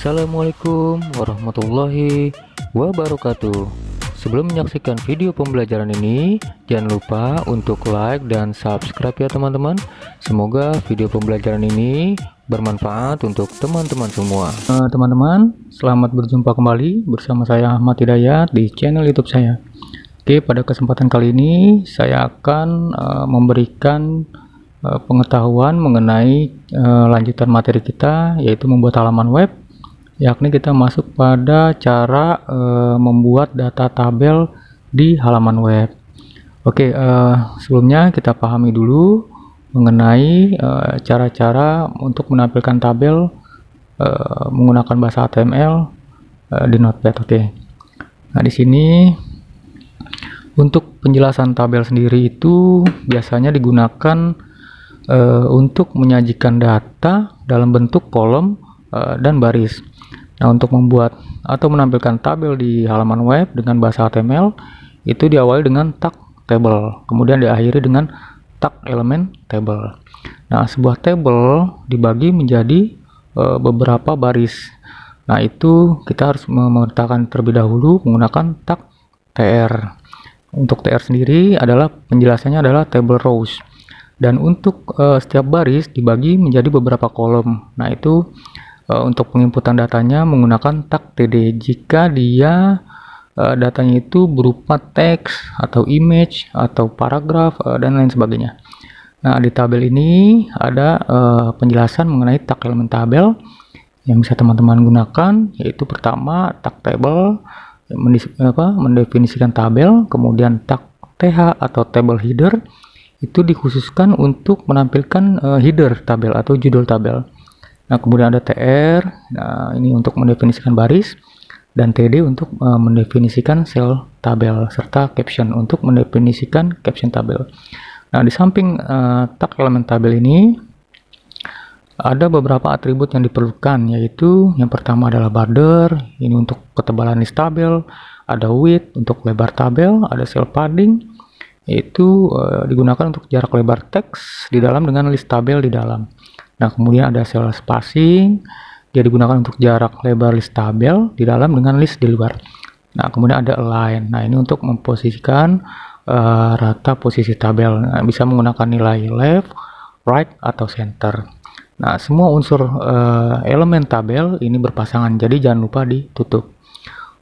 Assalamualaikum warahmatullahi wabarakatuh. Sebelum menyaksikan video pembelajaran ini, jangan lupa untuk like dan subscribe ya teman-teman. Semoga video pembelajaran ini bermanfaat untuk teman-teman semua. Teman-teman, selamat berjumpa kembali bersama saya Ahmad Hidayat di channel YouTube saya. Oke, pada kesempatan kali ini saya akan memberikan pengetahuan mengenai lanjutan materi kita, yaitu membuat halaman web, yakni kita masuk pada cara membuat data tabel di halaman web. Oke, sebelumnya kita pahami dulu mengenai cara-cara untuk menampilkan tabel menggunakan bahasa HTML di Notepad. Oke, nah di sini untuk penjelasan tabel sendiri itu biasanya digunakan untuk menyajikan data dalam bentuk kolom dan baris. Nah, untuk membuat atau menampilkan tabel di halaman web dengan bahasa HTML itu diawali dengan tag table, kemudian diakhiri dengan tag element table. Nah, sebuah table dibagi menjadi beberapa baris. Nah, itu kita harus memetakan terlebih dahulu menggunakan tag tr. Untuk tr sendiri adalah penjelasannya adalah table rows, dan untuk setiap baris dibagi menjadi beberapa kolom. Nah, itu untuk penginputan datanya menggunakan tag td jika dia datanya itu berupa teks atau image atau paragraf dan lain sebagainya. Nah, di tabel ini ada penjelasan mengenai tag elemen tabel yang bisa teman-teman gunakan, yaitu pertama tag table mendefinisikan tabel, kemudian tag th atau table header itu dikhususkan untuk menampilkan header tabel atau judul tabel. Nah, kemudian ada tr, nah ini untuk mendefinisikan baris, dan td untuk mendefinisikan sel tabel, serta caption untuk mendefinisikan caption tabel. Nah, di samping tag elemen tabel ini ada beberapa atribut yang diperlukan, yaitu yang pertama adalah border, ini untuk ketebalan list tabel, ada width untuk lebar tabel, ada cell padding, yaitu digunakan untuk jarak lebar teks di dalam dengan list tabel di dalam. Nah, kemudian ada cell spacing, dia digunakan untuk jarak lebar list tabel di dalam dengan list di luar. Nah, kemudian ada align, nah ini untuk memposisikan rata posisi tabel. Nah, bisa menggunakan nilai left, right, atau center. Nah, semua unsur elemen tabel ini berpasangan, jadi jangan lupa ditutup.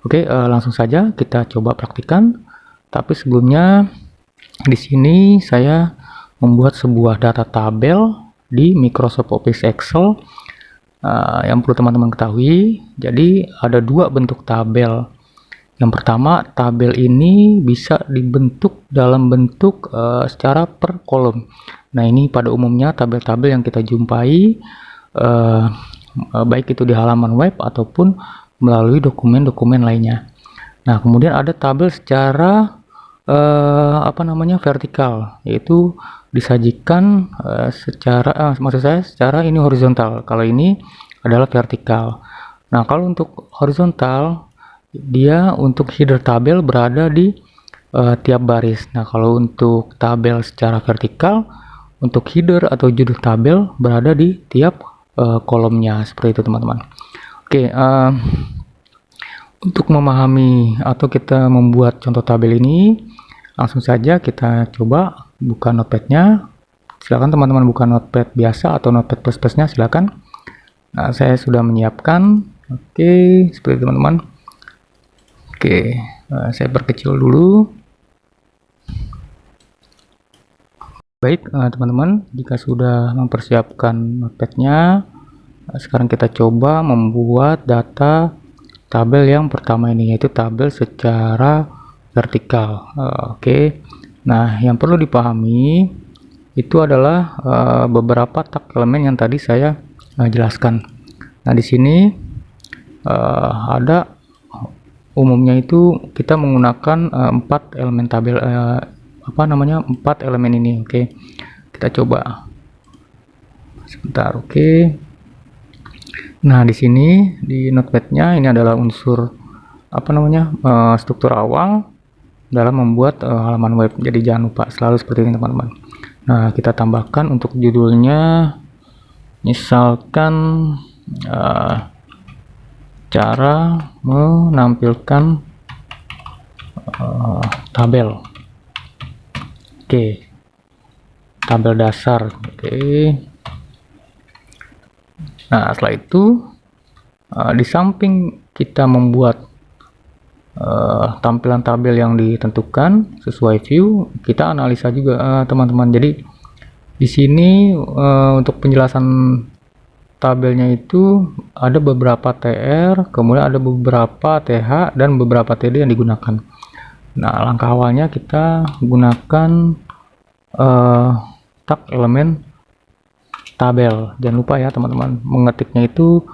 Oke, langsung saja kita coba praktikan. Tapi sebelumnya di sini saya membuat sebuah data tabel di Microsoft Office Excel yang perlu teman-teman ketahui. Jadi ada dua bentuk tabel. Yang pertama, tabel ini bisa dibentuk dalam bentuk secara per kolom. Nah, ini pada umumnya tabel-tabel yang kita jumpai baik itu di halaman web ataupun melalui dokumen-dokumen lainnya. Nah, kemudian ada tabel secara vertikal, yaitu disajikan secara ini horizontal. Kalau ini adalah vertikal. Nah, kalau untuk horizontal, dia untuk header tabel berada di tiap baris. Nah, kalau untuk tabel secara vertikal, untuk header atau judul tabel berada di tiap kolomnya, seperti itu teman-teman. Oke, untuk memahami atau kita membuat contoh tabel ini, langsung saja kita coba buka notepadnya. Silakan teman-teman buka notepad biasa atau notepad plus-plusnya, silakan. Nah, saya sudah menyiapkan. Oke, seperti teman-teman. Oke, saya perkecil dulu. Baik, teman-teman, jika sudah mempersiapkan notepadnya, sekarang kita coba membuat data tabel yang pertama ini, yaitu tabel secara vertikal. Oke. Nah, yang perlu dipahami itu adalah beberapa tag elemen yang tadi saya jelaskan. Nah, di sini ada umumnya itu kita menggunakan 4 elemen tabel, 4 elemen ini. Oke, kita coba sebentar. Oke. Nah, di sini di notepadnya ini adalah unsur struktur awal dalam membuat halaman web. Jadi jangan lupa selalu seperti ini teman-teman. Nah, kita tambahkan untuk judulnya misalkan cara menampilkan tabel. Oke, tabel dasar. Oke. Nah, setelah itu di samping kita membuat tampilan tabel yang ditentukan sesuai view, kita analisa juga teman-teman. Jadi di sini untuk penjelasan tabelnya itu ada beberapa TR, kemudian ada beberapa TH dan beberapa TD yang digunakan. Nah, langkah awalnya kita gunakan tag elemen tabel. Jangan lupa ya teman-teman, mengetiknya itu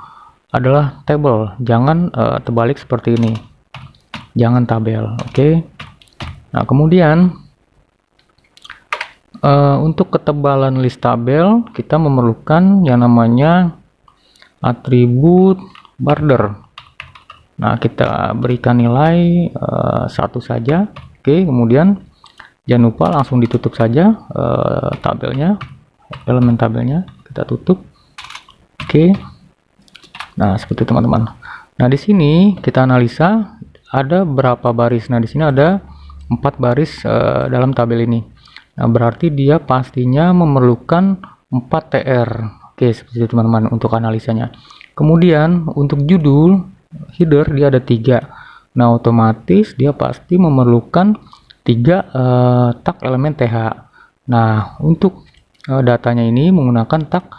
adalah table, jangan terbalik seperti ini, jangan tabel. Oke. Nah, kemudian untuk ketebalan list tabel kita memerlukan yang namanya atribut border. Nah, kita berikan nilai 1 saja. Oke, kemudian jangan lupa langsung ditutup saja tabelnya, elemen tabelnya kita tutup. Oke. Nah, seperti itu teman-teman. Nah, di sini kita analisa ada berapa baris. Nah, di sini ada 4 baris dalam tabel ini. Nah, berarti dia pastinya memerlukan 4 TR. Oke, seperti itu teman-teman untuk analisanya. Kemudian untuk judul header dia ada 3. Nah, otomatis dia pasti memerlukan 3 tag elemen TH. Nah, untuk datanya ini menggunakan tag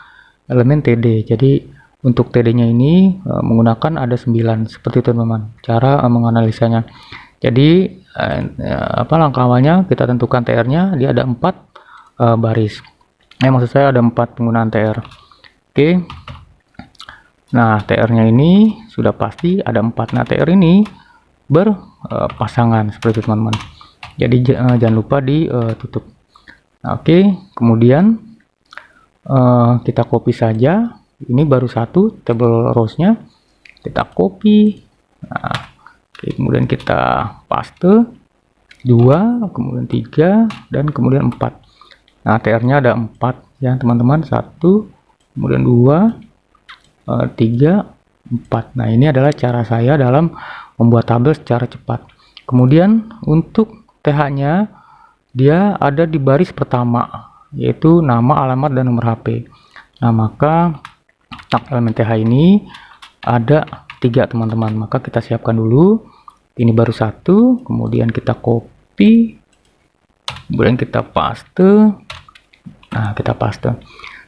elemen TD. Jadi untuk TD-nya ini menggunakan ada 9. Seperti itu teman-teman cara menganalisanya. Jadi langkah awalnya kita tentukan TR-nya, dia ada 4 baris. Maksud saya ada 4 penggunaan TR. Oke. Nah, TR-nya ini sudah pasti ada 4. Nah, TR ini berpasangan seperti itu teman-teman. Jadi jangan lupa ditutup. Nah, oke. Kemudian kita copy saja. Ini baru 1 table rows-nya. Kita copy. Nah, oke, kemudian kita paste 2, kemudian 3, dan kemudian 4. Nah, TR-nya ada 4 ya teman-teman. 1, kemudian 2, 3, 4. Nah, ini adalah cara saya dalam membuat tabel secara cepat. Kemudian untuk TH-nya dia ada di baris pertama, yaitu nama, alamat, dan nomor HP. Nah, maka tag elemen TH ini ada 3 teman-teman. Maka kita siapkan dulu. Ini baru 1, kemudian kita copy, kemudian kita paste. Nah, kita paste.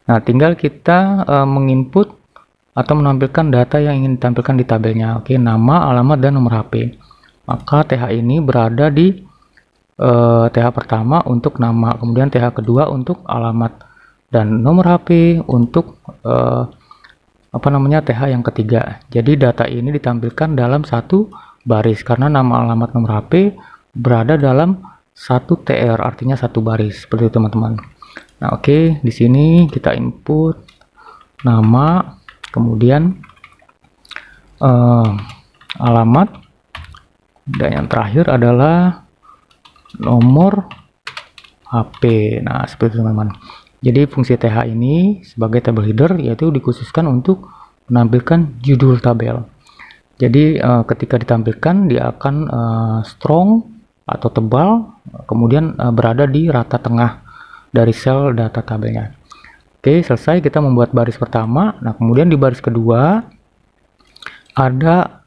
Nah, tinggal kita menginput atau menampilkan data yang ingin ditampilkan di tabelnya. Oke, nama, alamat, dan nomor HP. Maka TH ini berada di TH pertama untuk nama, kemudian TH kedua untuk alamat, dan nomor HP untuk TH yang ketiga. Jadi data ini ditampilkan dalam satu baris karena nama, alamat, nomor HP berada dalam satu TR, artinya satu baris. Seperti itu teman-teman. Nah, oke, di sini kita input nama, kemudian alamat, dan yang terakhir adalah nomor HP. Nah, seperti itu teman-teman. Jadi fungsi TH ini sebagai table header yaitu dikhususkan untuk menampilkan judul tabel. Jadi ketika ditampilkan dia akan strong atau tebal, kemudian berada di rata tengah dari sel data tabelnya. Oke, selesai kita membuat baris pertama. Nah, kemudian di baris kedua ada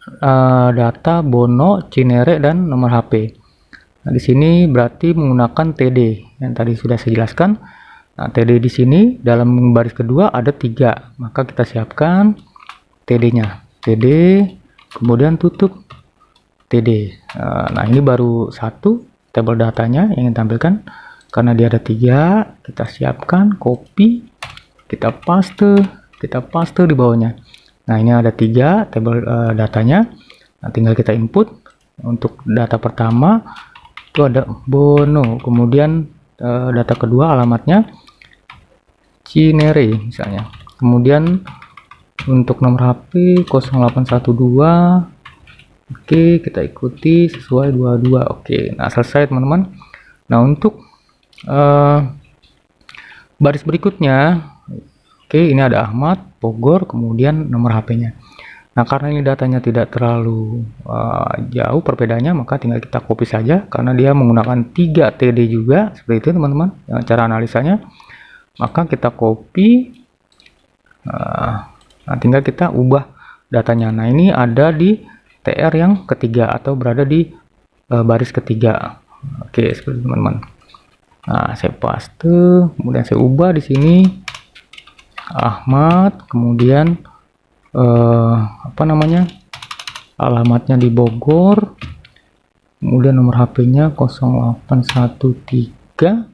data Bono, Cinere, dan nomor HP. Nah, di sini berarti menggunakan TD yang tadi sudah saya jelaskan. Nah, TD di sini dalam baris kedua ada 3, maka kita siapkan TD-nya. TD, kemudian tutup TD. Nah, ini baru 1 tabel datanya yang ingin tampilkan. Karena dia ada 3, kita siapkan, copy, kita paste di bawahnya. Nah, ini ada 3 tabel datanya. Nah, tinggal kita input. Untuk data pertama itu ada Bono, kemudian data kedua alamatnya Cinere misalnya. Kemudian untuk nomor HP 0812. Oke, kita ikuti sesuai 22. Oke, nah selesai teman-teman. Nah, untuk baris berikutnya, oke, ini ada Ahmad, Bogor, kemudian nomor HP-nya. Nah, karena ini datanya tidak terlalu jauh perbedaannya, maka tinggal kita copy saja karena dia menggunakan 3 TD juga, seperti itu teman-teman cara analisanya. Maka kita copy, nah tinggal kita ubah datanya. Nah, ini ada di TR yang ketiga atau berada di baris ketiga. Oke, seperti itu teman-teman. Nah, saya paste, kemudian saya ubah di sini Ahmad, kemudian alamatnya di Bogor, kemudian nomor HP-nya 0813.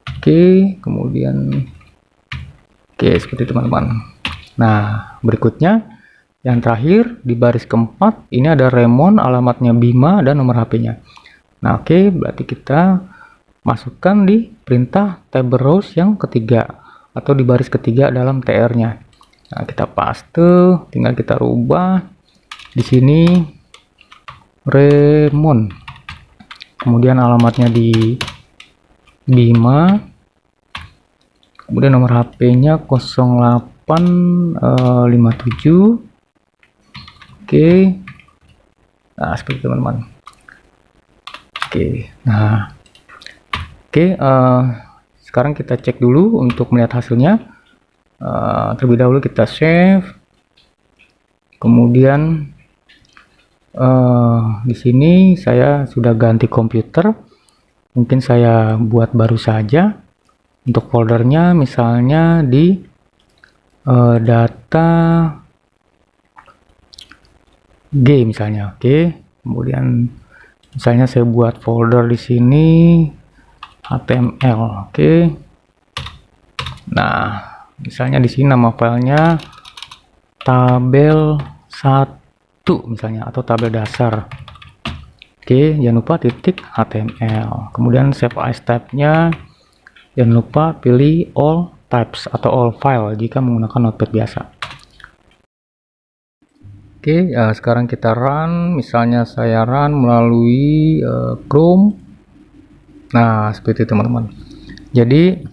Oke, kemudian seperti itu teman-teman. Nah, berikutnya yang terakhir di baris keempat ini ada Raymond, alamatnya Bima, dan nomor HP-nya. Nah, oke, berarti kita masukkan di perintah table rows yang ketiga atau di baris ketiga dalam TR-nya. Nah, kita paste, tinggal kita rubah di sini Raymond, kemudian alamatnya di Bima, kemudian nomor HP-nya 0857. Oke, nah seperti itu teman-teman. Sekarang kita cek dulu untuk melihat hasilnya. Terlebih dahulu kita save, kemudian di sini saya sudah ganti komputer, mungkin saya buat baru saja untuk foldernya, misalnya di data G misalnya. Oke, kemudian misalnya saya buat folder di sini HTML. Oke, nah misalnya di sini nama filenya tabel 1 misalnya, atau tabel dasar. Oke, jangan lupa titik HTML, kemudian save as type-nya jangan lupa pilih all types atau all file jika menggunakan notepad biasa. Oke, sekarang kita run, misalnya saya run melalui Chrome. Nah, seperti itu teman-teman. Jadi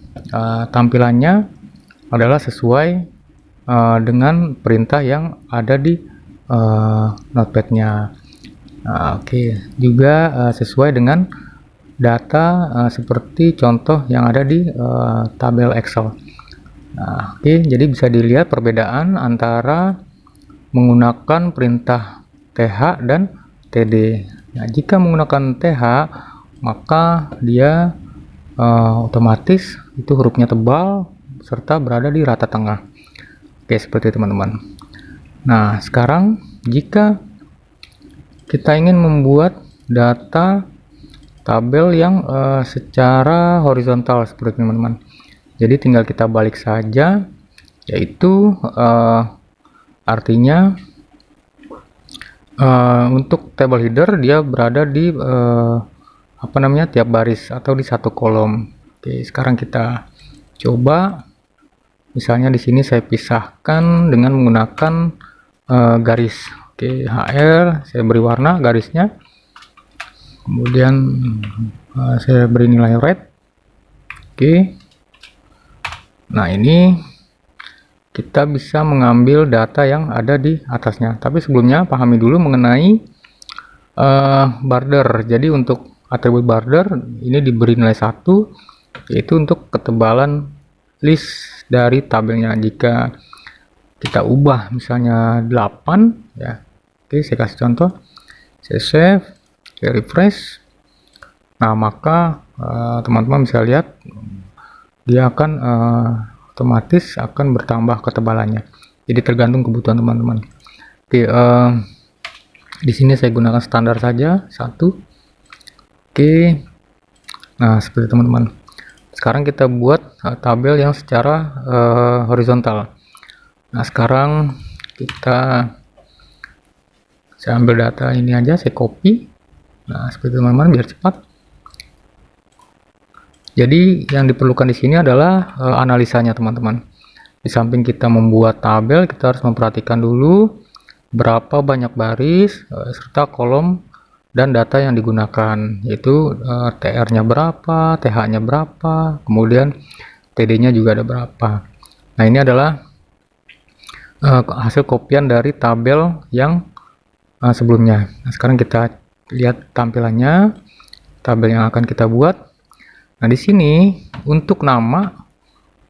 tampilannya adalah sesuai dengan perintah yang ada di notepad-nya. Nah, oke, juga sesuai dengan data seperti contoh yang ada di tabel Excel. Nah, oke, jadi bisa dilihat perbedaan antara menggunakan perintah TH dan TD. Nah, jika menggunakan TH, maka dia otomatis itu hurufnya tebal serta berada di rata tengah. Oke, seperti itu teman-teman. Nah, sekarang jika kita ingin membuat data tabel yang secara horizontal seperti itu teman-teman, jadi tinggal kita balik saja, yaitu artinya untuk table header dia berada di tiap baris atau di satu kolom. Oke, sekarang kita coba. Misalnya di sini saya pisahkan dengan menggunakan garis. Oke, HR saya beri warna garisnya. Kemudian saya beri nilai red. Oke. Nah, ini kita bisa mengambil data yang ada di atasnya. Tapi sebelumnya pahami dulu mengenai border. Jadi untuk atribut border ini diberi nilai 1, yaitu untuk ketebalan list dari tabelnya. Jika kita ubah misalnya 8 ya. Oke, saya kasih contoh. Saya save, saya refresh. Nah, maka teman-teman bisa lihat dia akan otomatis akan bertambah ketebalannya. Jadi tergantung kebutuhan teman-teman. Oke, di sini saya gunakan standar saja 1. Oke. Nah, seperti teman-teman. Sekarang kita buat tabel yang secara horizontal. Nah, sekarang saya ambil data ini aja, saya copy. Nah, seperti teman-teman biar cepat. Jadi yang diperlukan di sini adalah analisanya teman-teman. Di samping kita membuat tabel, kita harus memperhatikan dulu berapa banyak baris serta kolom dan data yang digunakan, yaitu TR-nya berapa, TH-nya berapa, kemudian TD-nya juga ada berapa. Nah, ini adalah hasil kopian dari tabel yang sebelumnya. Nah, sekarang kita lihat tampilannya, tabel yang akan kita buat. Nah, di sini untuk nama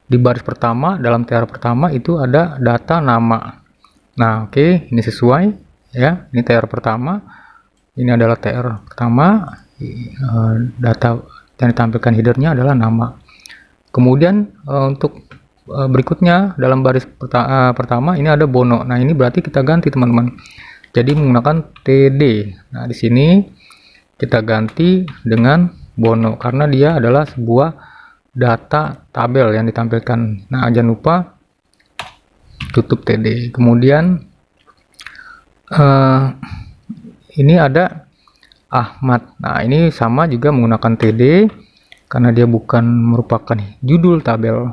di baris pertama dalam TR pertama itu ada data nama. Nah, oke, ini sesuai ya. Ini TR pertama. Ini adalah TR pertama. Data yang ditampilkan headernya adalah nama. Kemudian untuk berikutnya dalam baris pertama ini ada Bono. Nah, ini berarti kita ganti teman-teman. Jadi menggunakan TD. Nah, di sini kita ganti dengan Bono karena dia adalah sebuah data tabel yang ditampilkan. Nah, jangan lupa tutup TD. Kemudian ini ada Ahmad. Nah, ini sama juga menggunakan TD karena dia bukan merupakan judul tabel.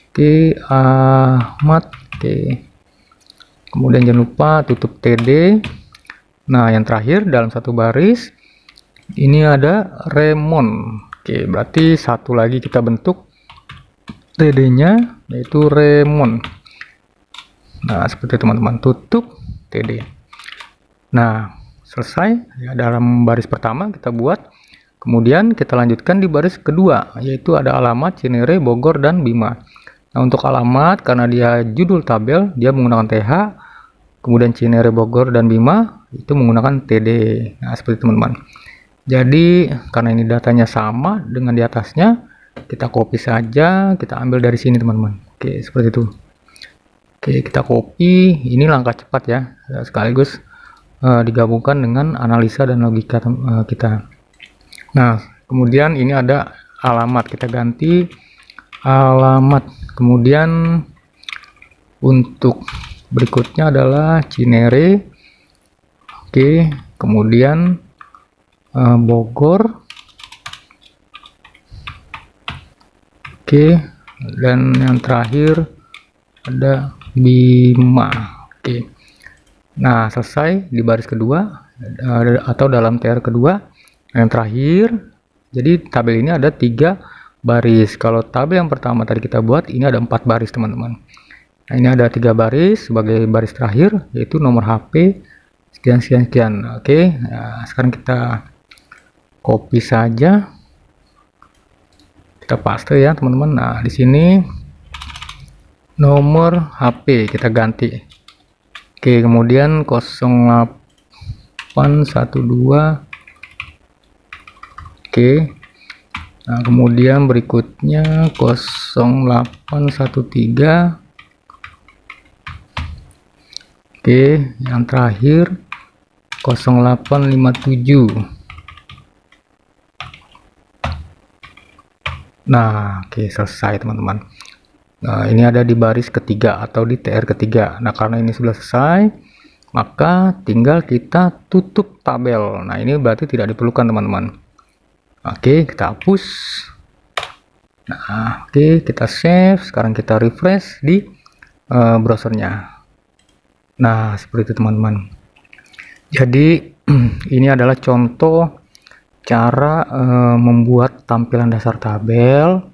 Oke, Ahmad. Oke. Kemudian jangan lupa tutup TD. Nah, yang terakhir dalam satu baris ini ada Remon. Oke, berarti satu lagi kita bentuk TD-nya yaitu Remon. Nah, seperti teman-teman, tutup TD. Nah, selesai ya, dalam baris pertama kita buat. Kemudian kita lanjutkan di baris kedua, yaitu ada alamat Cinere, Bogor, dan Bima. Nah, untuk alamat karena dia judul tabel, dia menggunakan TH. Kemudian Cinere, Bogor, dan Bima itu menggunakan TD. Nah, seperti teman-teman. Jadi karena ini datanya sama dengan di atasnya, kita copy saja, kita ambil dari sini teman-teman. Oke, seperti itu. Oke, kita copy. Ini langkah cepat ya, sekaligus digabungkan dengan analisa dan logika kita. Nah, kemudian ini ada alamat, kita ganti alamat. Kemudian untuk berikutnya adalah Cinere. Oke, kemudian Bogor. Oke, dan yang terakhir ada Bima. Oke. Nah, selesai di baris kedua atau dalam TR kedua. Yang terakhir, jadi tabel ini ada 3 baris. Kalau tabel yang pertama tadi kita buat, ini ada 4 baris teman-teman. Nah, ini ada 3 baris sebagai baris terakhir, yaitu nomor HP sekian sekian sekian. Oke, nah, sekarang kita copy saja, kita paste ya teman-teman. Nah, di sini nomor HP kita ganti. Oke, kemudian 0812. Oke. Nah, kemudian berikutnya 0813. Oke, yang terakhir 0857. Nah, oke, selesai teman-teman. Nah, ini ada di baris ketiga atau di TR ketiga. Nah, karena ini sudah selesai, maka tinggal kita tutup tabel. Nah, ini berarti tidak diperlukan teman-teman. Oke, kita hapus. Nah, oke, kita save. Sekarang kita refresh di browsernya. Nah, seperti itu teman-teman. Jadi ini adalah contoh cara membuat tampilan dasar tabel,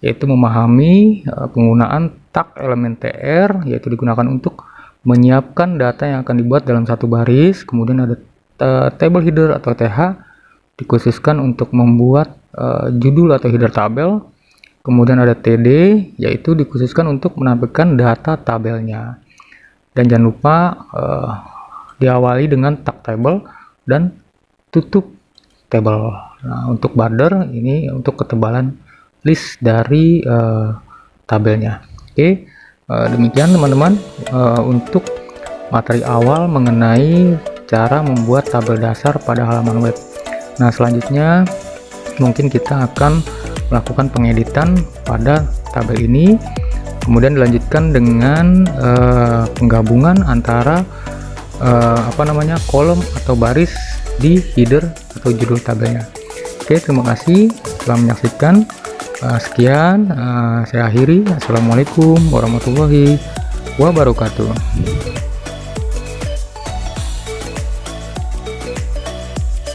yaitu memahami penggunaan tag elemen TR, yaitu digunakan untuk menyiapkan data yang akan dibuat dalam satu baris. Kemudian ada table header atau TH, dikhususkan untuk membuat judul atau header tabel. Kemudian ada TD, yaitu dikhususkan untuk menampilkan data tabelnya. Dan jangan lupa diawali dengan tag table dan tutup table. Nah, untuk border ini untuk ketebalan list dari tabelnya. Oke, demikian teman-teman untuk materi awal mengenai cara membuat tabel dasar pada halaman web. Nah, selanjutnya mungkin kita akan melakukan pengeditan pada tabel ini, kemudian dilanjutkan dengan penggabungan antara kolom atau baris di header atau judul tabelnya. Oke, terima kasih telah menyaksikan. Sekian, saya akhiri. Assalamualaikum warahmatullahi wabarakatuh.